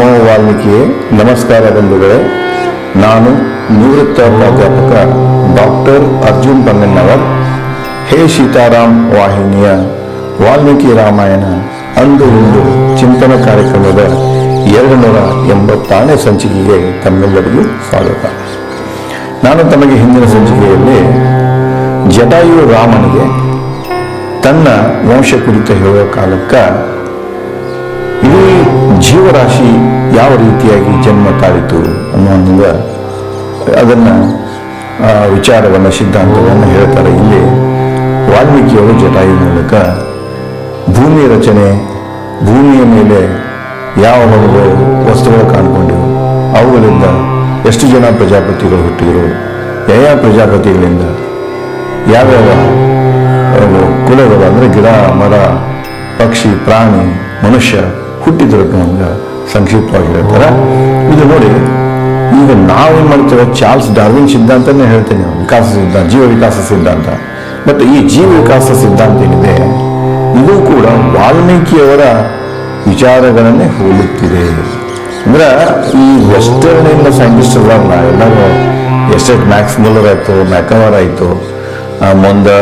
ನಮೋ ವಾಲ್ಮೀಕಿ. ನಮಸ್ಕಾರ ಬಂಧುಗಳೇ. ನಾನು ನಿವೃತ್ತ ಪ್ರಾಧ್ಯಾಪಕ ಡಾಕ್ಟರ್ ಅರ್ಜುನ್ ಬನ್ನಣ್ಣವರ್. ಹೇ ಸೀತಾರಾಮ್ ವಾಹಿನಿಯ ವಾಲ್ಮೀಕಿ ರಾಮಾಯಣ ಅಂದು ಇಂದು ಚಿಂತನ ಕಾರ್ಯಕ್ರಮದ 286ನೇ ಸಂಚಿಕೆಗೆ ತಮ್ಮೆಲ್ಲರಿಗೂ ಸ್ವಾಗತ. ನಾನು ತಮಗೆ ಹಿಂದಿನ ಸಂಚಿಕೆಯಲ್ಲಿ ಜಟಾಯು ರಾಮನಿಗೆ ತನ್ನ ವಂಶ ಕುರಿತು ಹೇಳುವ ಕಾಲಕ್ಕೆ ಇಡೀ ಜೀವರಾಶಿ ಯಾವ ರೀತಿಯಾಗಿ ಜನ್ಮ ತಾಳಿತು ಅನ್ನೋ ಅದನ್ನು ವಿಚಾರವನ್ನು ಸಿದ್ಧಾಂತವನ್ನು ಹೇಳ್ತಾರೆ. ಇಲ್ಲಿ ವಾಲ್ಮೀಕಿಯವರು ಜಟಾಯು ಮೂಲಕ ಭೂಮಿ ರಚನೆ, ಭೂಮಿಯ ಮೇಲೆ ಯಾವ ವಸ್ತುಗಳು ಕಾಣ್ಕೊಂಡಿರು, ಅವುಗಳಿಂದ ಎಷ್ಟು ಜನ ಪ್ರಜಾಪತಿಗಳು ಹುಟ್ಟಿದರು, ಯಾವ ಪ್ರಜಾಪತಿಗಳಿಂದ ಯಾವ್ಯಾವ ಕುಲಗಳು ಅಂದರೆ ಗಿಡ, ಮರ, ಪಕ್ಷಿ, ಪ್ರಾಣಿ, ಮನುಷ್ಯ ಹುಟ್ಟಿದ್ರು ನಮ್ಗೆ ಸಂಕ್ಷಿಪ್ತವಾಗಿ ಹೇಳ್ತಾರೆ. ಇದು ನೋಡಿ, ಈಗ ನಾವೇನು ಮಾಡ್ತೇವೆ, ಚಾರ್ಲ್ಸ್ ಡಾರ್ವಿನ್ ಸಿದ್ಧಾಂತನೇ ಹೇಳ್ತೇನೆ, ವಿಕಾಸ ಸಿದ್ಧಾಂತ, ಜೀವ ವಿಕಾಸ ಸಿದ್ಧಾಂತ. ಬಟ್ ಈ ಜೀವ ವಿಕಾಸ ಸಿದ್ಧಾಂತ ಏನಿದೆ ಇದು ಕೂಡ ವಾಲ್ಮೀಕಿಯವರ ವಿಚಾರಗಳನ್ನೇ ಹೋಲುತ್ತಿದೆ. ಅಂದ್ರೆ ಈ ವೆಸ್ಟರ್ನ್ ಸೈಂಟಿಸ್ಟ್ ಅಲ್ಲ, ಎಲ್ಲರೂ ಎಸ್ಟೇಟ್ ಮ್ಯಾಕ್ಸ್ ಮುಲ್ಲರ್ ಆಯಿತು, ಮ್ಯಾಕವರ್ ಆಯಿತು, ಮುಂದೆ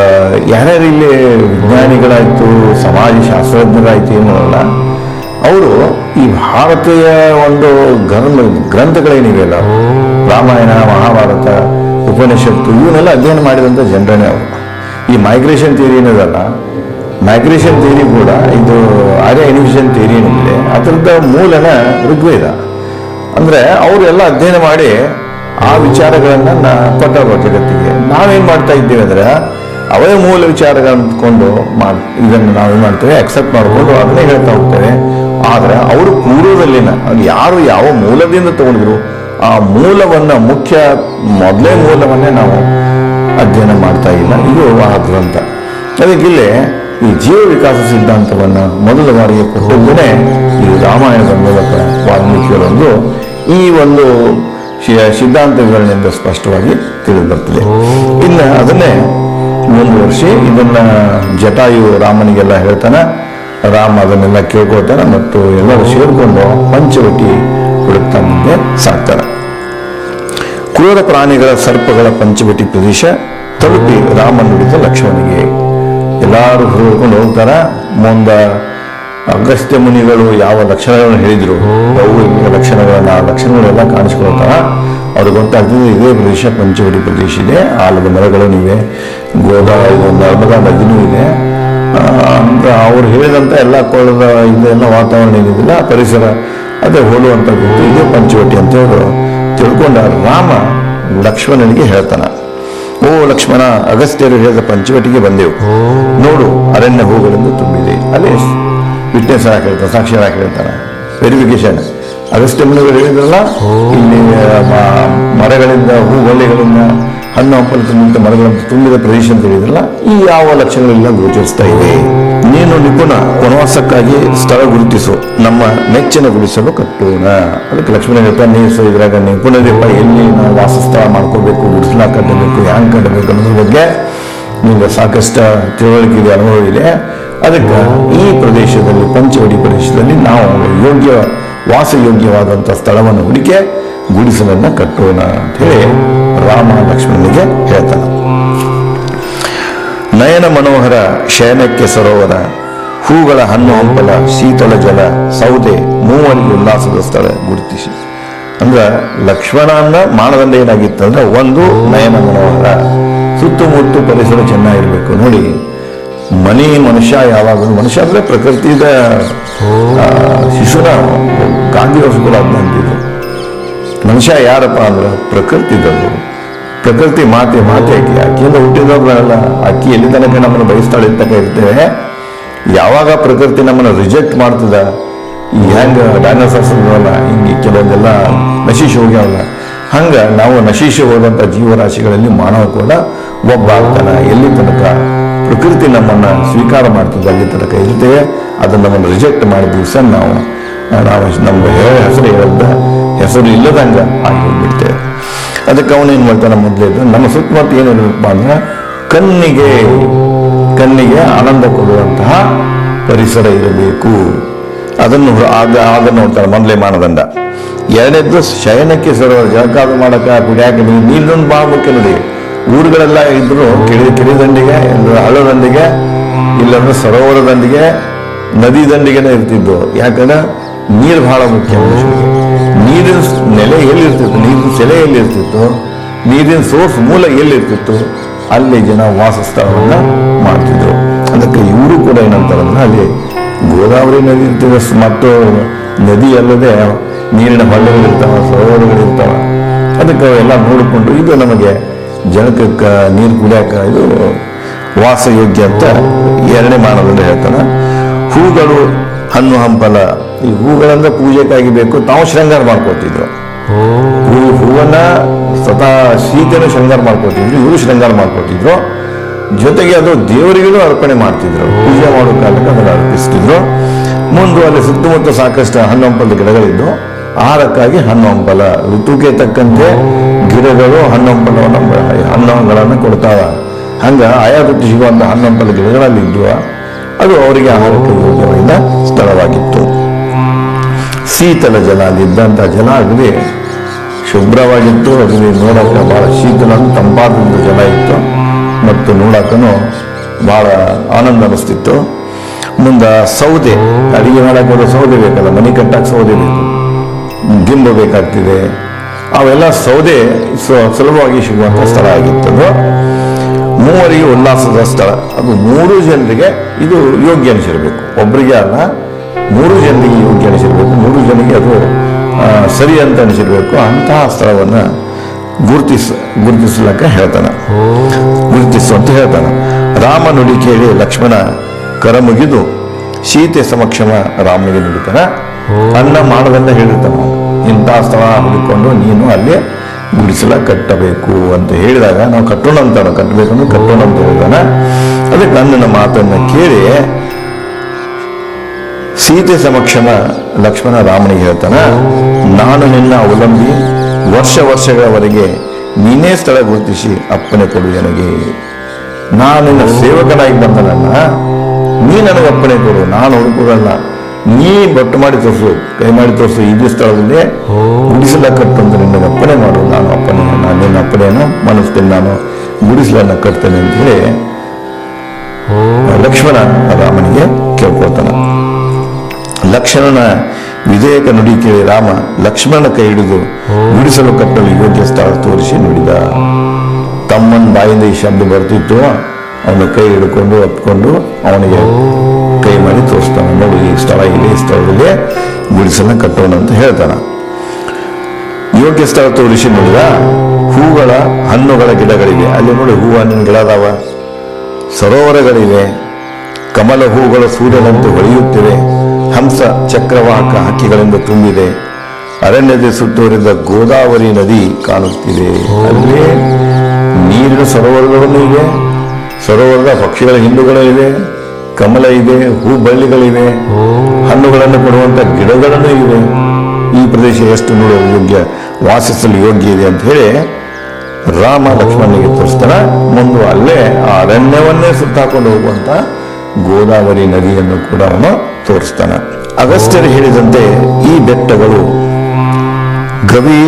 ಯಾರ್ಯಾರು ಇಲ್ಲಿ ವಿಜ್ಞಾನಿಗಳಾಯಿತು, ಸಮಾಜ ಶಾಸ್ತ್ರಜ್ಞರಾಯಿತು ಏನಲ್ಲ, ಅವರು ಈ ಭಾರತೀಯ ಒಂದು ಗ್ರಂಥಗಳೇನಿವೆಯಲ್ಲ, ರಾಮಾಯಣ, ಮಹಾಭಾರತ, ಉಪನಿಷತ್ತು, ಇವನ್ನೆಲ್ಲ ಅಧ್ಯಯನ ಮಾಡಿದಂಥ ಜನರೇ ಅವರು. ಈ ಮೈಗ್ರೇಷನ್ ಥಿಯರಿ ಏನದಲ್ಲ, ಮೈಗ್ರೇಷನ್ ಥಿಯರಿ ಕೂಡ ಇದು ಆರ್ಯ ಇನ್ವಿಷನ್ ಥಿಯರಿ ಏನಿದೆ ಅದರದ ಮೂಲನ ಋಗ್ವೇದ. ಅಂದರೆ ಅವರೆಲ್ಲ ಅಧ್ಯಯನ ಮಾಡಿ ಆ ವಿಚಾರಗಳನ್ನು ಕೊಟ್ಟರು ಜಗತ್ತಿಗೆ. ನಾವೇನು ಮಾಡ್ತಾ ಇದ್ದೀವಿ ಅಂದರೆ ಅವೇ ಮೂಲ ವಿಚಾರಗಳನ್ನು ಅಂದ್ಕೊಂಡು ಇದನ್ನು ನಾವೇನು ಮಾಡ್ತೇವೆ, ಅಕ್ಸೆಪ್ಟ್ ಮಾಡಿಕೊಂಡು ಅದನ್ನೇ ಹೇಳ್ತಾ ಹೋಗ್ತೇವೆ. ಆದರೆ ಅವರು ಪೂರ್ವದಲ್ಲಿನ ಯಾರು ಯಾವ ಮೂಲದಿಂದ ತಗೊಂಡಿದ್ರು ಆ ಮೂಲವನ್ನು, ಮೊದಲೇ ಮೂಲವನ್ನೇ ನಾವು ಅಧ್ಯಯನ ಮಾಡ್ತಾ ಇಲ್ಲ. ಇದು ಆ ಗ್ರಂಥ. ಅದಕ್ಕಿಲ್ಲೇ ಈ ಜೀವ ವಿಕಾಸ ಸಿದ್ಧಾಂತವನ್ನು ಮೊದಲ ಬಾರಿಗೆ ಕೊಟ್ಟಿದ್ದೇನೆ ಈ ರಾಮಾಯಣದ ಮೂಲಕ ವಾಲ್ಮೀಕಿಯವರೊಂದು ಈ ಒಂದು ಸಿದ್ಧಾಂತ ವಿವರಣೆಯಿಂದ ಸ್ಪಷ್ಟವಾಗಿ ತಿಳಿದು ಬರ್ತದೆ. ಇನ್ನು ಅದನ್ನೇ ಮುಂದುವರಿಸಿ ಇದನ್ನ ಜಟಾಯು ರಾಮನಿಗೆಲ್ಲ ಹೇಳ್ತಾನೆ. ರಾಮ ಅದನ್ನೆಲ್ಲ ಕೇಳ್ಕೊಳ್ತಾನೆ ಮತ್ತು ಎಲ್ಲರೂ ಸೇರಿಕೊಂಡು ಪಂಚವಟಿ ಹುಡುಕ್ತಾ ಮುಂದೆ ಸಾಕ್ತಾರೆ. ಕ್ರೂರ ಪ್ರಾಣಿಗಳ ಸರ್ಪಗಳ ಪಂಚವಟಿ ಪ್ರದೇಶ ತಲುಪಿ ರಾಮ ನುಡಿದ ಲಕ್ಷ್ಮಣಿಗೆ. ಎಲ್ಲರೂ ಹುಡುಕೊಂಡು ಹೋಗ್ತಾರ. ಮುಂದೆ ಅಗಸ್ತ್ಯ ಮುನಿಗಳು ಯಾವ ಲಕ್ಷಣಗಳನ್ನು ಹೇಳಿದ್ರು ಅವು ಲಕ್ಷಣಗಳೆಲ್ಲ ಕಾಣಿಸ್ಕೊಳ್ತಾರ. ಅವ್ರಿಗೆ ಗೊತ್ತಾಗ್ತದೆ ಇದೇ ಪ್ರದೇಶ ಪಂಚವಟಿ ಪ್ರದೇಶ ಇದೆ, ಆಲದ ಮರಗಳೂ ಇವೆ, ನರ್ಮದಾ ನದಿನೂ ಇದೆ ಅಂತ ಅವ್ರು ಹೇಳಿದಂಥ ಎಲ್ಲ ಕೊಳ್ಳದ ಇದೆಲ್ಲ ವಾತಾವರಣ ಏನಿದಿಲ್ಲ, ಪರಿಸರ ಅದೇ ಹೋಲುವಂತ ಗೊತ್ತು, ಇದೇ ಪಂಚವಟಿ ಅಂತ ಹೇಳಿ ತಿಳ್ಕೊಂಡ ರಾಮ ಲಕ್ಷ್ಮಣನಿಗೆ ಹೇಳ್ತಾನ, ಓ ಲಕ್ಷ್ಮಣ, ಅಗಸ್ತ್ಯರು ಹೇಳಿದ ಪಂಚವಟಿಗೆ ಬಂದೆವು, ನೋಡು ಅರಣ್ಯ ಹೂಗಳಿಂದ ತುಂಬಿದೆ. ಅಲ್ಲಿ ವಿಟ್ನೆಸ್ ಹಾಕಿ ಹೇಳ್ತಾನೆ, ಸಾಕ್ಷಿ ಹಾಕಿ ಹೇಳ್ತಾನೆ, ವೆರಿಫಿಕೇಶನ್. ಅಗಸ್ತ್ಯ ಮುನಿಗಳು ಹೇಳಿದ್ರಲ್ಲ, ಇಲ್ಲಿ ಮರಗಳಿಂದ, ಹೂಬಳ್ಳಿಗಳಿಂದ, ಹಣ್ಣು ಹಂಪಲಿನ ಮರಗಳಿಂದ ತುಂಬಿದ ಪ್ರದೇಶ ಅಂತ ಹೇಳಿದ್ರಲ್ಲ, ಈ ಯಾವ ಲಕ್ಷಣಗಳೆಲ್ಲ ಗೋಚರಿಸ್ತಾ ಇದೆ. ನೀನು ನಿಪುಣ, ವನವಾಸಕ್ಕಾಗಿ ಸ್ಥಳ ಗುರುತಿಸು, ನಮ್ಮ ನೆಚ್ಚಿನ ಗುಡಿಸಲು ಕಟ್ಟೋಣ. ಅದಕ್ಕೆ ಲಕ್ಷ್ಮಣ ಹೇಳ್ತಾ, ನೀರು ಇದ್ರಾಗ ನಿಪುಣರಿಪ್ಪ, ಎಲ್ಲಿ ನಾವು ವಾಸಸ್ಥಳ ಮಾಡ್ಕೋಬೇಕು, ಗುಡಿಸಲ ಕಟ್ಟಬೇಕು, ಹ್ಯಾಂಗ್ ಕಟ್ಟಬೇಕು ಅನ್ನೋದ್ರ ಬಗ್ಗೆ ನಿಮ್ಗೆ ಸಾಕಷ್ಟು ತಿಳುವಳಿಕೆ ಇದೆ, ಅನುಭವ ಇದೆ. ಅದಕ್ಕೆ ಈ ಪ್ರದೇಶದಲ್ಲಿ, ಪಂಚವಟಿ ಪ್ರದೇಶದಲ್ಲಿ ನಾವು ವಾಸಯೋಗ್ಯವಾದಂಥ ಸ್ಥಳವನ್ನು ಹುಡುಕಿ ಗುಡಿಸಲನ್ನು ಕಟ್ಟೋಣ ಅಂತ ಹೇಳಿ ರಾಮ ಲಕ್ಷ್ಮಣನಿಗೆ ಹೇಳ್ತಾನೆ. ನಯನ ಮನೋಹರ ಶಯನಕ್ಕೆ ಸರೋವರ, ಹೂಗಳ ಹಣ್ಣು ಹಂಪಲ, ಶೀತಲ ಜಲ, ಸೌದೆ, ಮೂವರಿಗೆ ಉಲ್ಲಾಸದ ಸ್ಥಳ ಗುರುತಿಸಿ. ಅಂದ್ರೆ ಲಕ್ಷ್ಮಣನ ಮಾನದಂಡ ಏನಾಗಿತ್ತಂದ್ರೆ, ಒಂದು ನಯನ ಮನೋಹರ, ಸುತ್ತಮುತ್ತ ಪರಿಸರ ಚೆನ್ನಾಗಿರ್ಬೇಕು. ನೋಡಿ, ಮನುಷ್ಯ ಯಾವಾಗಲೂ, ಮನುಷ್ಯ ಅಂದ್ರೆ ಪ್ರಕೃತಿದ ಶಿಶುನ ಗಾಂಧಿ ಕೂಡ ಅದನ್ನ ಅಂತಿದ್ರು. ಮನುಷ್ಯ ಯಾರಪ್ಪ ಅಂದ್ರೆ ಪ್ರಕೃತಿದವರು. ಪ್ರಕೃತಿ ಮಾತೆ ಅಕ್ಕಿಯಿಂದ ಹುಟ್ಟಿದವ್ರಲ್ಲ. ಅಕ್ಕಿ ಎಲ್ಲಿ ತನಕ ನಮ್ಮನ್ನು ಬಯಸ್ತಾಳೆ ತನಕ ಇರ್ತೇವೆ. ಯಾವಾಗ ಪ್ರಕೃತಿ ನಮ್ಮನ್ನು ರಿಜೆಕ್ಟ್ ಮಾಡ್ತದ, ಈ ಹೆಂಗ ಡೈನೋಸಾರ್ಸ್ ಇರೋಲ್ಲ, ಹಿಂಗೆ ಕೆಲವೊಂದೆಲ್ಲ ನಶಿಸಿ ಹೋಗ್ಯಾವಲ್ಲ, ಹಂಗ ನಾವು ನಶಿಸಿ ಹೋದಂಥ ಜೀವರಾಶಿಗಳಲ್ಲಿ ಮಾನವ ಕೂಡ ಒಬ್ಬ ಆಗ್ತಾನೆ. ಎಲ್ಲಿ ತನಕ ಪ್ರಕೃತಿ ನಮ್ಮನ್ನು ಸ್ವೀಕಾರ ಮಾಡ್ತದೆ ಅಲ್ಲಿ ತನಕ ಇರ್ತೇವೆ. ಅದನ್ನು ನಮ್ಮನ್ನು ರಿಜೆಕ್ಟ್ ಮಾಡಿದ ದಿವಸ ನಾವು ನಮ್ಮ ಹೆಸರು ಇಲ್ಲದಂಗ ಆಗಿ ಹೋಗ್ಬಿಡ್ತೇವೆ. ಅದಕ್ಕೆ ಅವನೇನು ಮಾಡ್ತಾನೆ, ಮೊದಲೇದು ನಮ್ಮ ಸುತ್ತಮುತ್ತ ಏನಿರಬೇಕು ಅಂದ್ರೆ ಕಣ್ಣಿಗೆ ಆನಂದ ಕೊಡುವಂತಹ ಪರಿಸರ ಇರಬೇಕು. ಆಗ ನೋಡ್ತಾರೆ ಮೊದಲೇ ಮಾನದಂಡ. ಎರಡನೇದ್ದು ಶಯನಕ್ಕೆ ಸರೋವರ, ಜಳಕಾದ ಮಾಡಕ ಕುಡಿಯಾಕ ನೀರೊಂದು ಭಾಳ ಮುಖ್ಯ ನೋಡಿ. ಊರುಗಳೆಲ್ಲ ಇದ್ರು ಕೆರೆ ದಂಡಿಗೆ, ಹಳ್ಳ ದಂಡಿಗೆ, ಇಲ್ಲಾಂದ್ರೆ ಸರೋವರ ದಂಡಿಗೆ, ನದಿ ದಂಡಿಗೆನೇ ಇರ್ತಿದ್ದು. ಯಾಕಂದ್ರೆ ನೀರು ಬಹಳ ಮುಖ್ಯ ಮನುಷ್ಯನಿಗೆ. ನೀರಿನ ನೆಲೆ ಎಲ್ಲಿರ್ತಿತ್ತು, ನೀರಿನ ಸೆಲೆ ಎಲ್ಲಿರ್ತಿತ್ತು, ನೀರಿನ ಸೋರ್ಸ್ ಮೂಲ ಎಲ್ಲಿರ್ತಿತ್ತು, ಅಲ್ಲಿ ಜನ ವಾಸ ಸ್ಥಳವನ್ನ ಮಾಡ್ತಿದ್ರು. ಅದಕ್ಕೆ ಇವರು ಕೂಡ ಏನಂತಾರಂದ್ರೆ ಅಲ್ಲಿ ಗೋದಾವರಿ ನದಿ ಇರ್ತಿದೆ, ಮತ್ತು ನದಿ ಅಲ್ಲದೆ ನೀರಿನ ಹೊಳ್ಳೆಗಳಿರ್ತಾವ, ಸರೋವರಗಳಿರ್ತಾವ. ಅದಕ್ಕೆ ಅವೆಲ್ಲ ನೋಡಿಕೊಂಡು ಇದು ನಮಗೆ ಜನಕ್ಕೆ ನೀರು ಕುಡಿಯಾಕ ಇದು ವಾಸಯೋಗ್ಯ ಅಂತ ಎರಡನೇ ಮಾನದಂಡ ಹೇಳ್ತಾನೆ. ಹೂಗಳು, ಹಣ್ಣು ಹಂಪಲ, ಈ ಹೂಗಳಂದ್ರೆ ಪೂಜೆಗಾಗಿ ಬೇಕು, ತಾವು ಶೃಂಗಾರ ಮಾಡ್ಕೊತಿದ್ರು. ಹೂವನ್ನ ಸ್ವತಃ ಸೀತೆನೂ ಶೃಂಗಾರ ಮಾಡ್ಕೊತಿದ್ರು, ಇವರು ಶೃಂಗಾರ ಮಾಡ್ಕೊತಿದ್ರು. ಜೊತೆಗೆ ಅದು ದೇವರಿಗೂ ಅರ್ಪಣೆ ಮಾಡ್ತಿದ್ರು. ಪೂಜೆ ಮಾಡೋ ಕಾಲಕ್ಕೆ ಅದನ್ನು ಅರ್ಪಿಸ್ತಿದ್ರು. ಮುಂದೆ ಅಲ್ಲಿ ಸುತ್ತಮುತ್ತ ಸಾಕಷ್ಟು ಹಣ್ಣು ಹಂಪಲದ ಗಿಡಗಳಿದ್ದು ಆಹಾರಕ್ಕಾಗಿ ಹಣ್ಣು ಹಂಪಲ, ಋತುಗೆ ತಕ್ಕಂತೆ ಗಿಡಗಳು ಹಣ್ಣುಗಳನ್ನು ಕೊಡ್ತಾವ. ಹಂಗ ಆಯಾ ಋತು ಸಿಗುವಂತ ಹಣ್ಣು ಹಂಪಲ ಗಿಡಗಳಲ್ಲಿದ್ದುವ ಅದು ಅವರಿಗೆ ಆಹಾರಕ್ಕೆ ಯೋಗ್ಯವಾದ ಸ್ಥಳವಾಗಿತ್ತು. ಶೀತಲ ಜಲ, ಅಲ್ಲಿದ್ದಂಥ ಜಲ ಅಗದಿ ಶುಭ್ರವಾಗಿತ್ತು. ಅಗದಿ ನೋಡೋಕೆ ಬಹಳ ಶೀತಲ ತಂಪಾದ ಜಲ ಇತ್ತು ಮತ್ತು ನೋಡಕ್ಕೂ ಬಹಳ ಆನಂದ ಅನಿಸ್ತಿತ್ತು. ಮುಂದೆ ಸೌದೆ, ಅಡಿಗೆ ಮಾಡಕ್ಕೆ ಸೌದೆ ಬೇಕಲ್ಲ, ಮನೆ ಕಟ್ಟಕ್ಕೆ ಸೌದೆ ಬೇಕು, ಗಿಂಬು ಬೇಕಾಗ್ತಿದೆ. ಅವೆಲ್ಲ ಸೌದೆ ಸುಲಭವಾಗಿ ಸಿಗುವಂಥ ಸ್ಥಳ ಆಗಿತ್ತು. ಮೂವರಿಗೆ ಉಲ್ಲಾಸದ ಸ್ಥಳ, ಅದು 3 ಜನರಿಗೆ ಇದು ಯೋಗ್ಯ ಅನಿಸಿರ್ಬೇಕು. ಒಬ್ಬರಿಗೆ ಅಲ್ಲ, 3 ಜನರಿಗೆ ಯೋಗ್ಯ ಅನಿಸಿರ್ಬೇಕು. 3 ಜನರಿಗೆ ಅದು ಸರಿ ಅಂತ ಅನಿಸಿರ್ಬೇಕು. ಅಂತಹ ಸ್ಥಳವನ್ನು ಗುರುತಿಸ್ಲಕ್ಕ ಹೇಳ್ತಾನೆ, ಗುರುತಿಸು ಅಂತ ಹೇಳ್ತಾನೆ. ರಾಮ ನುಡಿ ಕೇಳಿ ಲಕ್ಷ್ಮಣ ಕರ ಮುಗಿದು ಸೀತೆ ಸಮಕ್ಷಮ ರಾಮನಿಗೆ ನುಡಿತಾನ. ಅನ್ನ ಮಾಡದನ್ನ ಹೇಳಿರ್ತಾನ, ಇಂತಹ ಸ್ಥಳ ಹುಡುಕೊಂಡು ನೀನು ಅಲ್ಲಿ ಗುಡಿಸಲ ಕಟ್ಟಬೇಕು ಅಂತ ಹೇಳಿದಾಗ ನಾವು ಕಟ್ಟೋಣ ಅಂತಾನ, ಕಟ್ಟಬೇಕಂದ್ರೆ ಕಟ್ಟೋಣ ಅಂತ ಹೇಳ್ತಾನೆ. ಅದಕ್ಕೆ ನನ್ನ ಮಾತನ್ನ ಕೇಳಿ ಸೀತೆ ಸಮಕ್ಷಮ ಲಕ್ಷ್ಮಣ ರಾಮನಿಗೆ ಹೇಳ್ತಾನ, ನಾನು ನಿನ್ನ ಅವಲಂಬಿ ವರ್ಷಗಳವರೆಗೆ ನೀನೇ ಸ್ಥಳ ಗುರುತಿಸಿ ಅಪ್ಪಣೆ ಕೊಡು ನನಗೆ. ನಾನು ನಿನ್ನ ಸೇವಕನಾಗಿ ಬಂದನನ್ನ, ನೀ ನನಗೆ ಅಪ್ಪಣೆ ಕೊಡು, ನಾನು ಹುಡುಕುದಲ್ಲ. ನೀ ಬೊಟ್ಟು ಮಾಡಿ ತೋರಿಸು, ಕೈ ಮಾಡಿ ತೋರಿಸು, ಇದೇ ಸ್ಥಳದಲ್ಲಿ ಗುಡಿಸಲ ಕಟ್ಟು ಅಂತ ನಿನ್ನಗೆ ಅಪ್ಪಣೆ ಮಾಡು. ನಾನು ನಿನ್ನ ಅಪ್ಪಣೆಯನ್ನು ಮನಸ್ಸಿನ ನಾನು ಗುಡಿಸಲನ್ನ ಕಟ್ತೇನೆ ಅಂತ ಹೇಳಿ ಲಕ್ಷ್ಮಣ ರಾಮನಿಗೆ ಕೇಳ್ಕೊಳ್ತಾನ. ಲಕ್ಷ್ಮಣನ ವಿಧೇಯಕ ನುಡಿ ಕೇಳಿ ರಾಮ ಲಕ್ಷ್ಮಣನ ಕೈ ಹಿಡಿದು ಗುಡಿಸಲು ಕಟ್ಟಲು ಯೋಗ್ಯ ಸ್ಥಳ ತೋರಿಸಿ ನುಡಿದ. ತಮ್ಮನ ಬಾಯಿಂದ ಈ ಶಬ್ದ ಬರ್ತಿತ್ತು, ಅವನ ಕೈ ಹಿಡ್ಕೊಂಡು ಹತ್ಕೊಂಡು ಅವನಿಗೆ ಕೈ ಮಾಡಿ ತೋರಿಸ್ತಾನ. ನೋಡಿ, ಈ ಸ್ಥಳ ಇದೆ, ಈ ಸ್ಥಳದಲ್ಲಿ ಗುಡಿಸಲನ್ನ ಕಟ್ಟೋಣ ಅಂತ ಹೇಳ್ತಾನ. ಯೋಗ್ಯ ಸ್ಥಳ ತೋರಿಸಿ ನೋಡಿದ. ಹೂಗಳ ಹಣ್ಣುಗಳ ಗಿಡಗಳಿವೆ, ಅಲ್ಲಿ ನೋಡಿ ಹೂ ಹಣ್ಣಿನ ಗಿಡ ಅದಾವ. ಸರೋವರಗಳಿವೆ, ಕಮಲ ಹೂಗಳು ಸೂರ್ಯನಂತೆ ಹೊಳೆಯುತ್ತಿವೆ. ಹಂಸ ಚಕ್ರವಾಹಕ ಹಕ್ಕಿಗಳಿಂದ ತುಂಬಿದೆ. ಅರಣ್ಯದ ಸುತ್ತುವರಿದ ಗೋದಾವರಿ ನದಿ ಕಾಣುತ್ತಿದೆ. ಅಲ್ಲಿ ನೀರಿನ ಸರೋವರಗಳನ್ನು ಇವೆ, ಸರೋವರದ ಪಕ್ಷಿಗಳ ಹಿಂಡುಗಳು ಇವೆ, ಕಮಲ ಇದೆ, ಹೂ ಬಳ್ಳಿಗಳಿವೆ, ಹಣ್ಣುಗಳನ್ನು ಕೊಡುವಂತ ಗಿಡಗಳನ್ನು ಇವೆ. ಈ ಪ್ರದೇಶ ಎಷ್ಟು ನೋಡಲು ಯೋಗ್ಯ, ವಾಸಿಸಲು ಯೋಗ್ಯ ಇದೆ ಅಂತ ಹೇಳಿ ರಾಮ ಲಕ್ಷ್ಮಣನಿಗೆ ತೋರಿಸ್ತಾನ. ಮುಂದೆ ಅಲ್ಲೇ ಆ ಅರಣ್ಯವನ್ನೇ ಸುತ್ತಾಕೊಂಡು ಹೋಗುವಂತ ಗೋದಾವರಿ ನದಿಯನ್ನು ಕೂಡ ಅವನು ತೋರಿಸ್ತಾನ. ಅಗಸ್ತ್ಯರು ಹೇಳಿದಂತೆ ಈ ಬೆಟ್ಟಗಳು ಗವಿ,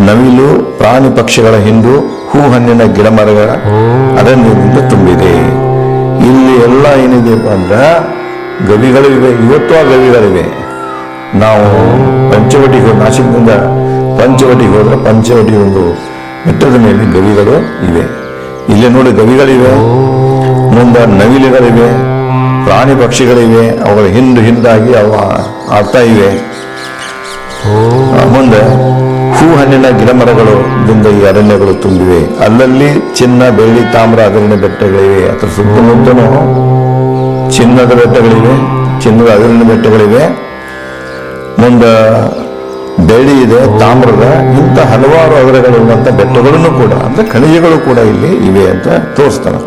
ನವಿಲು, ಪ್ರಾಣಿ ಪಕ್ಷಿಗಳ ಹಿಂಡು, ಹೂ ಹಣ್ಣಿನ ಗಿಡ ಮರಗಳ ಅರಣ್ಯದಿಂದ ತುಂಬಿದೆ. ಇಲ್ಲಿ ಎಲ್ಲ ಏನಿದೆಪ್ಪ ಅಂದ್ರೆ ಗವಿಗಳು ಇವೆ. ಇವತ್ತು ಆ ಗವಿಗಳಿವೆ. ನಾವು ಪಂಚವಟಿಗೆ ನಾಸಿಕ್ನಿಂದ ಪಂಚವಟಿಗೆ ಹೋದ್ರೆ ಪಂಚವಟಿ ಒಂದು ಬೆಟ್ಟದ ಮೇಲೆ ಗವಿಗಳು ಇವೆ. ಇಲ್ಲಿ ನೋಡಿ ಗವಿಗಳಿವೆ, ಮುಂದೆ ನವಿಲುಗಳಿವೆ, ಪ್ರಾಣಿ ಪಕ್ಷಿಗಳಿವೆ, ಅವುಗಳ ಹಿಂದಾಗಿ ಅವು ಆಡ್ತಾ ಇವೆ. ಮುಂದೆ ಹೂ ಹಣ್ಣಿನ ಗಿಡ ಮರಗಳಿಂದ ಈ ಅರಣ್ಯಗಳು ತುಂಬಿವೆ. ಅಲ್ಲಲ್ಲಿ ಚಿನ್ನ, ಬೆಳ್ಳಿ, ತಾಮ್ರ ಅದರಿನ ಬೆಟ್ಟಗಳಿವೆ. ಅದರ ಸುತ್ತಮುತ್ತಲೂ ಚಿನ್ನದ ಬೆಟ್ಟಗಳಿವೆ, ಚಿನ್ನದ ಅದರಿನ ಬೆಟ್ಟಗಳಿವೆ. ಮುಂದೆ ಬೆಳ್ಳಿ ಇದೆ, ತಾಮ್ರದ, ಇಂಥ ಹಲವಾರು ಅದರಗಳಿರುವಂಥ ಬೆಟ್ಟಗಳನ್ನು ಕೂಡ ಅಂದ್ರೆ ಖನಿಜಗಳು ಕೂಡ ಇಲ್ಲಿ ಇವೆ ಅಂತ ತೋರಿಸ್ತಾನೆ.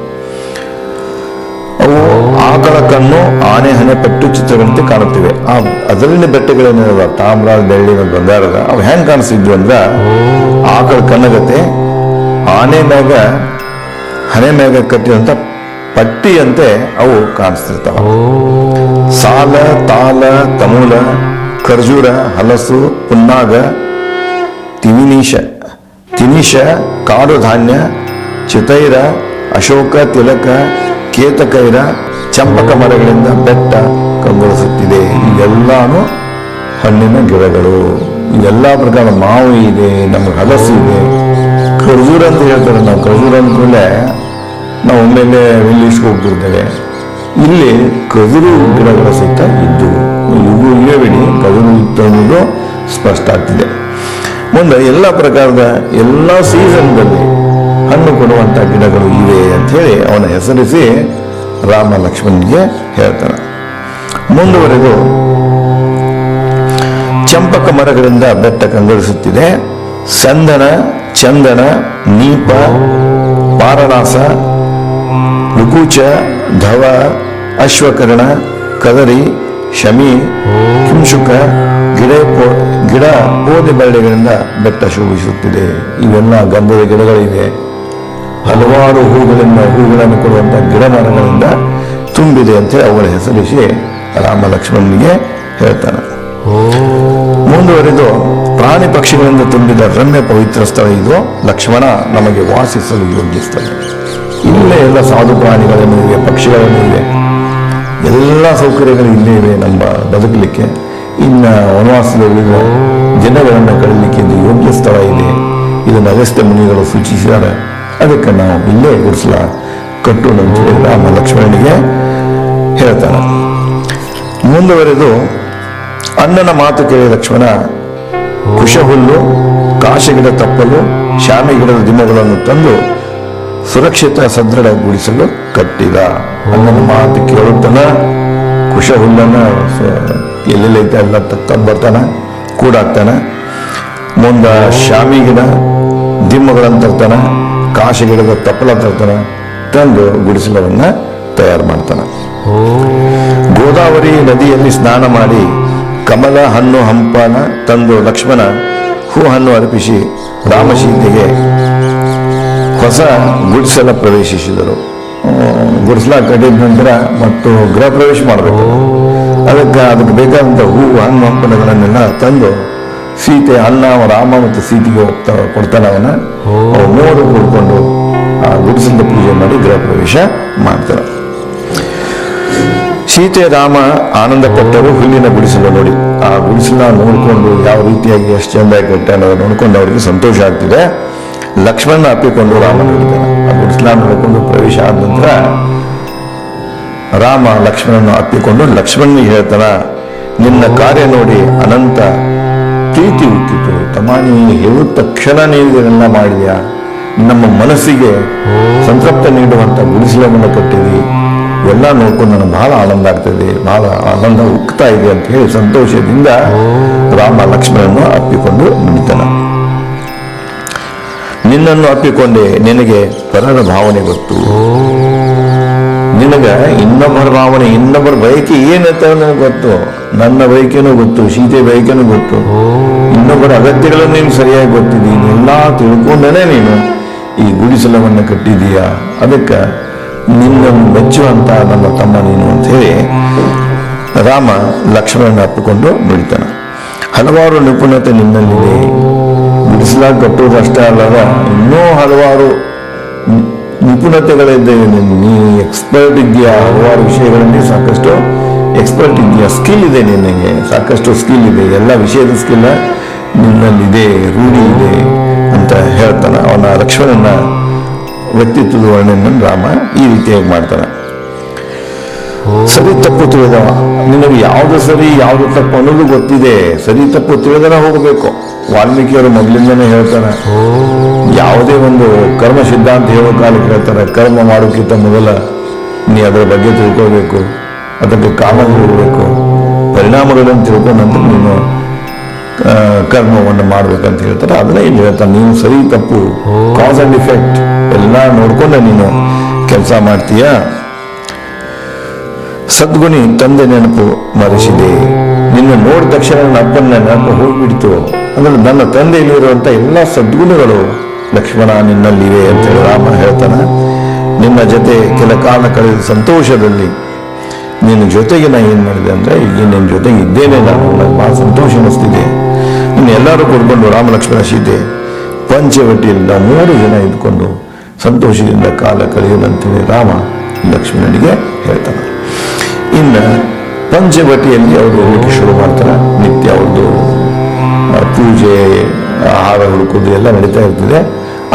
ಅವು ಆಕಳ ಕಣ್ಣು, ಆನೆ ಹಣೆ ಪೆಟ್ಟು ಚಿತ್ರಗಳಂತೆ ಕಾಣುತ್ತಿವೆ. ಆ ಅದರಿನ ಬೆಟ್ಟಗಳೇನಿರಲ್ಲ, ತಾಮ್ರ, ಬೆಳ್ಳಿ, ಬಂಗಾರದ, ಅವು ಹೆಂಗ್ ಕಾಣಿಸ್ತಿದ್ವು ಅಂದ್ರ ಆಕಳ ಕಣ್ಣಗತೆ, ಆನೆ ಮ್ಯಾಗ ಹಣೆ ಮ್ಯಾಗ ಕಟ್ಟಿದಂತ ಪಟ್ಟಿಯಂತೆ ಅವು ಕಾಣಿಸ್ತಿರ್ತಾವ. ಸಾಲ, ತಾಲ, ತಮೂಲ, ಖರ್ಜೂರ, ಹಲಸು, ಪುನ್ನಾಗ, ತಿನಿಶ, ಕಾಡು ಧಾನ್ಯ, ಚಿತೈರ, ಅಶೋಕ, ತಿಲಕ, ಕೇತಕೈರ, ಚಂಪಕ ಮರಗಳಿಂದ ಬೆಟ್ಟ ಕಂಗೊಳಿಸುತ್ತಿದೆ. ಇವೆಲ್ಲಾನು ಹಣ್ಣಿನ ಗಿಡಗಳು. ಇವೆಲ್ಲ ಪ್ರಕಾರ ಮಾವು ಇದೆ, ನಮಗೆ ಹಲಸು ಇದೆ, ಖರ್ಜೂರ ಅಂತ ಹೇಳ್ತಾರೆ. ನಾವು ಖರ್ಜೂರ ಅಂದ್ಮೇಲೆ ನಾವು ಒಮ್ಮೆಲೆ ಇಂಗ್ಲೀಷ್ಗೆ ಹೋಗ್ತಿರ್ತೇವೆ. ಇಲ್ಲಿ ಖರ್ಜೂರು ಗಿಡಗಳ ಸಹಿತ ಇದ್ದು ಇವು ಇವೇ ಬಿಡಿ ಖರ್ಜೂರು ಇತ್ತು ಅನ್ನೋದು ಸ್ಪಷ್ಟ ಆಗ್ತಿದೆ. ಮುಂದೆ ಎಲ್ಲ ಪ್ರಕಾರದ ಎಲ್ಲ ಸೀಸನ್ದಲ್ಲಿ ಹಣ್ಣು ಕೊಡುವಂಥ ಗಿಡಗಳು ಇವೆ ಅಂತ ಹೇಳಿ ಅವನ ಹೆಸರಿಸಿ ರಾಮ ಲಕ್ಷ್ಮಣನಿಗೆ ಹೇಳ್ತಾನೆ. ಮುಂದುವರೆದು ಚಂಪಕ ಮರಗಳಿಂದ ಬೆಟ್ಟ ಕಂಗೊಳಿಸುತ್ತಿದೆ. ಸಂದನ, ಚಂದನ, ನೀಪ, ಪಾರನಾಸ, ರುಕುಚ, ಧವ, ಅಶ್ವಕರ್ಣ, ಕದರಿ, ಶಮಿ, ಕಿಂಶುಕ, ಗಿಡ ಪೋದೆ ಬಳ್ಳಿಗಳಿಂದ ಬೆಟ್ಟ ಶೋಭಿಸುತ್ತಿದೆ. ಇವೆಲ್ಲ ಗಂಧದ ಗಿಡಗಳಿವೆ. ಹಲವಾರು ಹೂಗಳನ್ನು ಕೊಡುವಂಥ ಗಿಡ ಮರಗಳಿಂದ ತುಂಬಿದೆ ಅಂತ ಅವಳ ಹೆಸರಿಸಿ ರಾಮ ಲಕ್ಷ್ಮಣನಿಗೆ ಹೇಳ್ತಾನೆ. ಮುಂದುವರೆದು ಪ್ರಾಣಿ ಪಕ್ಷಿಗಳಿಂದ ತುಂಬಿದ ರಮ್ಯ ಪವಿತ್ರ ಸ್ಥಳ ಇದು. ಲಕ್ಷ್ಮಣ ನಮಗೆ ವಾಸಿಸಲು ಯೋಗ್ಯ ಸ್ಥಳ. ಇಲ್ಲೇ ಎಲ್ಲ ಸಾಧು ಪ್ರಾಣಿಗಳನ್ನು ಇವೆ, ಪಕ್ಷಿಗಳನ್ನು ಇವೆ, ಎಲ್ಲ ಸೌಕರ್ಯಗಳು ಇಲ್ಲೇ ಇವೆ ನಮ್ಮ ಬದುಕಲಿಕ್ಕೆ. ಇನ್ನು ವನವಾಸದಲ್ಲಿರುವ ಜನಗಳನ್ನು ಕಳಲಿಕ್ಕೆ ಇದು ಯೋಗ್ಯ ಸ್ಥಳ ಇದೆ. ಇದನ್ನು ಅಗಸ್ತ್ಯ ಮುನಿಗಳು ಸೂಚಿಸಿದ್ದಾರೆ. ಅದಕ್ಕೆ ನಾವು ಇಲ್ಲೇ ಗುಡಿಸಲ ಕಟ್ಟೋಣ ಅಂತ ಹೇಳಿ ರಾಮ ಲಕ್ಷ್ಮಣನಿಗೆ ಹೇಳ್ತಾನೆ. ಮುಂದುವರೆದು ಅಣ್ಣನ ಮಾತು ಕೇಳಿ ಲಕ್ಷ್ಮಣ ಕುಶಹುಲ್ಲು, ಕಾಶಗಿಡ ತಪ್ಪಲು, ಶಾಮಿ ಗಿಡದ ದಿಮ್ಮಗಳನ್ನು ತಂದು ಸುರಕ್ಷಿತ ಸದೃಢಗೊಳಿಸಲು ಕಟ್ಟಿದ. ಅಣ್ಣನ ಮಾತು ಕೇಳುತ್ತಾನ, ಕುಶಹುಲ್ಲನ್ನ ಎಲ್ಲೆಲ್ಲೈತೆ ಎಲ್ಲ ತಂದು ಬರ್ತಾನ, ಕೂಡಾಕ್ತಾನ. ಮುಂದೆ ಶಾಮಿ ಗಿಡ ದಿಮ್ಮಗಳನ್ನು ತರ್ತಾನ, ಕಾಶಗಿಡದ ತಪ್ಪಲ ತರ್ತಾನ, ತಂದು ಗುಡಿಸಲವನ್ನ ತಯಾರು ಮಾಡ್ತಾನೆ. ಗೋದಾವರಿ ನದಿಯಲ್ಲಿ ಸ್ನಾನ ಮಾಡಿ ಕಮಲ ಹಣ್ಣು ಹಂಪನ ತಂದು ಲಕ್ಷ್ಮಣ ಹೂ ಹಣ್ಣು ಅರ್ಪಿಸಿ ರಾಮಸೀತೆಗೆ ಹೊಸ ಗುಡಿಸಲ ಪ್ರವೇಶಿಸಿದರು. ಗುಡಿಸಲ ಕಟ್ಟಿದ ನಂತರ ಮತ್ತು ಗೃಹ ಪ್ರವೇಶ ಮಾಡಬೇಕು. ಅದಕ್ಕೆ ಬೇಕಾದಂಥ ಹೂ ಹಣ್ಣು ಹಂಪನಗಳನ್ನೆಲ್ಲ ತಂದು ಸೀತೆ, ಅಣ್ಣ ರಾಮ ಮತ್ತು ಸೀತೆಗೆ ಕೊಡ್ತಾನೆ. ಅವ್ರು ಮೂವರು ಕೂಡ್ಕೊಂಡು ಆ ಗುಡಿಸಲದ ಪೂಜೆ ಮಾಡಿ ಗೃಹ ಪ್ರವೇಶ ಮಾಡ್ತಾರೆ. ಸೀತೆ ರಾಮ ಆನಂದ ಪಟ್ಟರು ಹುಲ್ಲಿನ ಗುಡಿಸಲು ನೋಡಿ. ಆ ಗುಡಿಸಲ ನೋಡಿಕೊಂಡು ಯಾವ ರೀತಿಯಾಗಿ ಎಷ್ಟು ಚೆಂದಾಗಿ ಕಟ್ಟ ಅನ್ನೋದು ನೋಡ್ಕೊಂಡು ಅವರಿಗೆ ಸಂತೋಷ ಆಗ್ತಿದೆ. ಲಕ್ಷ್ಮಣ ಅಪ್ಪಿಕೊಂಡು ರಾಮ ನೋಡಿದ್ದಾನೆ. ಆ ಗುಡಿಸಲ ನೋಡಿಕೊಂಡು ಪ್ರವೇಶ ಆದ ನಂತರ ರಾಮ ಲಕ್ಷ್ಮಣನ ಅಪ್ಪಿಕೊಂಡು ಲಕ್ಷ್ಮಣನಿಗೆ ಹೇಳ್ತಾನ, ನಿನ್ನ ಕಾರ್ಯ ನೋಡಿ ಅನಂತ ಪ್ರೀತಿ ಹುಟ್ಟಿತು. ತಮ್ಮ ನೀನು ಹೇಳಿದ ತಕ್ಷಣ ನೀವು ಇದನ್ನೆಲ್ಲ ಮಾಡಿದ್ಯಾ, ನಮ್ಮ ಮನಸ್ಸಿಗೆ ಸಂತೃಪ್ತ ನೀಡುವಂಥ ಗುಡಿಸಲವನ್ನು ಕಟ್ಟಿದಿ. ಎಲ್ಲ ನೋಡ್ಕೊಂಡು ನನಗೆ ಬಹಳ ಆನಂದ ಆಗ್ತದೆ, ಬಹಳ ಆನಂದ ಉಕ್ತಾ ಇದೆ ಅಂತ ಹೇಳಿ ಸಂತೋಷದಿಂದ ರಾಮ ಲಕ್ಷ್ಮಣನನ್ನು ಅಪ್ಪಿಕೊಂಡು ನುಡಿತಾನೆ. ನಿನ್ನನ್ನು ಅಪ್ಪಿಕೊಂಡೆ, ನಿನಗೆ ಪರರ ಭಾವನೆ ಗೊತ್ತು. ನಿನಗ ಇನ್ನೊಬ್ಬರ ಭಾವನೆ, ಇನ್ನೊಬ್ಬರ ಬಯಕೆ ಏನಂತ ನನಗೆ ಗೊತ್ತು. ನನ್ನ ಬಯಕೆನೂ ಗೊತ್ತು, ಸೀತೆ ಬಯಕೆನೂ ಗೊತ್ತು, ಇನ್ನೊಬ್ಬರ ಅಗತ್ಯಗಳನ್ನು ನೀನು ಸರಿಯಾಗಿ ಗೊತ್ತಿದ್ದೀನಿ. ಎಲ್ಲ ತಿಳ್ಕೊಂಡೇ ನೀನು ಈ ಗುಡಿಸಲವನ್ನು ಕಟ್ಟಿದೀಯಾ. ಅದಕ್ಕೆ ನಿನ್ನನ್ನು ಮೆಚ್ಚುವಂತ ನನ್ನ ತಮ್ಮ ನೀನು ಅಂತ ಹೇಳಿ ರಾಮ ಲಕ್ಷ್ಮಣನ ಅಪ್ಪಿಕೊಂಡು ನುಡಿತಾನೆ. ಹಲವಾರು ನಿಪುಣತೆ ನಿನ್ನಲ್ಲಿದೆ. ಗುಡಿಸಲಾಗಿ ಕಟ್ಟುವುದು ಅಷ್ಟೇ ಅಲ್ಲದ ಇನ್ನೂ ಹಲವಾರು ನಿಪುಣತೆಗಳಿದ್ದೇವೆ. ನೀ ಎಕ್ಸ್ಪರ್ಟ್ ಇದೆಯಾ, ಹಲವಾರು ವಿಷಯಗಳಲ್ಲಿ ಸಾಕಷ್ಟು ಎಕ್ಸ್ಪರ್ಟ್ ಇದೆಯಾ, ಸ್ಕಿಲ್ ಇದೆ, ನಿನಗೆ ಸಾಕಷ್ಟು ಸ್ಕಿಲ್ ಇದೆ, ಎಲ್ಲ ವಿಷಯದ ಸ್ಕಿಲ್ ನಿನ್ನಲ್ಲಿದೆ, ರೂಢಿ ಇದೆ ಅಂತ ಹೇಳ್ತಾನೆ. ಅವನ ಲಕ್ಷ್ಮಣನ ವ್ಯಕ್ತಿತ್ವದ ವರ್ಣನೆಯನ್ನು ರಾಮ ಈ ರೀತಿಯಾಗಿ ಮಾಡ್ತಾನೆ. ಸರಿ ತಪ್ಪು ತಿಳಿದವ, ನಿನಗೆ ಯಾವುದು ಸರಿ ಯಾವುದು ತಪ್ಪು ಅನ್ನೋದು ಗೊತ್ತಿದೆ. ಸರಿ ತಪ್ಪು ತಿಳಿದನ ಹೋಗಬೇಕು. ವಾಲ್ಮೀಕಿಯವರು ಮೊದಲಿಂದನೇ ಹೇಳ್ತಾರೆ, ಯಾವುದೇ ಒಂದು ಕರ್ಮ ಸಿದ್ಧಾಂತ ಹೇಳೋ ಕಾಲಕ್ಕೆ ಹೇಳ್ತಾರೆ, ಕರ್ಮ ಮಾಡೋಕ್ಕಿಂತ ಮೊದಲ ನೀ ಅದರ ಬಗ್ಗೆ ತಿಳ್ಕೋಬೇಕು, ಅದಕ್ಕೆ ಕಾರಣಗಳು ಇರಬೇಕು, ಪರಿಣಾಮಗಳನ್ನು ತಿಳ್ಕೊಂಡ ನಂತರ ನೀನು ಕರ್ಮವನ್ನು ಮಾಡ್ಬೇಕಂತ ಹೇಳ್ತಾರೆ. ಅದನ್ನೇ ಇಲ್ಲಿ ಹೇಳ್ತಾನೆ. ನೀನು ಸರಿ ತಪ್ಪು, ಕಾಸ್ ಅಂಡ್ ಇಫೆಕ್ಟ್ ಎಲ್ಲ ನೋಡ್ಕೊಂಡೆ ನೀನು ಕೆಲಸ ಮಾಡ್ತೀಯ. ಸದ್ಗುಣಿ ತಂದೆ ನೆನಪು ಮರೆಸಿದೆ. ನಿನ್ನ ನೋಡಿದ ತಕ್ಷಣ ನನ್ನ ಅಪ್ಪನ ನೆನಪು ಹೋಗ್ಬಿಡ್ತು. ಅಂದ್ರೆ ನನ್ನ ತಂದೆಯಲ್ಲಿರುವಂಥ ಎಲ್ಲ ಸದ್ಗುಣಗಳು ಲಕ್ಷ್ಮಣ ನಿನ್ನಲ್ಲಿವೆ ಅಂತೇಳಿ ರಾಮ ಹೇಳ್ತಾನೆ. ನಿನ್ನ ಜೊತೆ ಕೆಲ ಕಾಲ ಕಳೆದ ಸಂತೋಷದಲ್ಲಿ ನಿನ್ನ ಜೊತೆಗೆ ನಾನು ಏನು ಮಾಡಿದೆ ಅಂದರೆ ಈಗ ನಿನ್ನ ಜೊತೆಗೆ ಇದ್ದೇನೆ, ನಾನು ನನಗೆ ಭಾಳ ಸಂತೋಷ ಅನ್ನಿಸ್ತಿದೆ. ಇನ್ನು ಎಲ್ಲರೂ ಕೂತ್ಕೊಂಡು ರಾಮ ಲಕ್ಷ್ಮಣ ಸೀತೆ ಪಂಚವಟಿಯಿಂದ 3 ಜನ ಇದ್ಕೊಂಡು ಸಂತೋಷದಿಂದ ಕಾಲ ಕಳೆಯುವಂತೇಳಿ ರಾಮ ಲಕ್ಷ್ಮಣನಿಗೆ ಹೇಳ್ತಾನೆ. ಇನ್ನು ಪಂಚವಟಿಯಲ್ಲಿ ಅವರು ಹೋಗಿ ಶುರು ಮಾಡ್ತಾರೆ. ನಿತ್ಯ ಅವ್ರದ್ದು ಪೂಜೆ, ಆಹಾರ ಹುಡುಕೋದು ಎಲ್ಲ ನಡೀತಾ ಇರ್ತದೆ.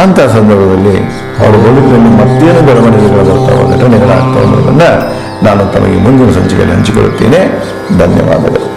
ಅಂಥ ಸಂದರ್ಭದಲ್ಲಿ ಅವರ ಬದುಕಿನಲ್ಲಿ ಮತ್ತೇನು ಬೆಳವಣಿಗೆಗಳು ಬರ್ತಾವ, ಘಟನೆಗಳಾಗ್ತಾವ ಅನ್ನೋದನ್ನು ನಾನು ತಮಗೆ ಮುಂದಿನ ಸಂಚಿಕೆಯಲ್ಲಿ ಹಂಚಿಕೊಳ್ಳುತ್ತೇನೆ. ಧನ್ಯವಾದಗಳು.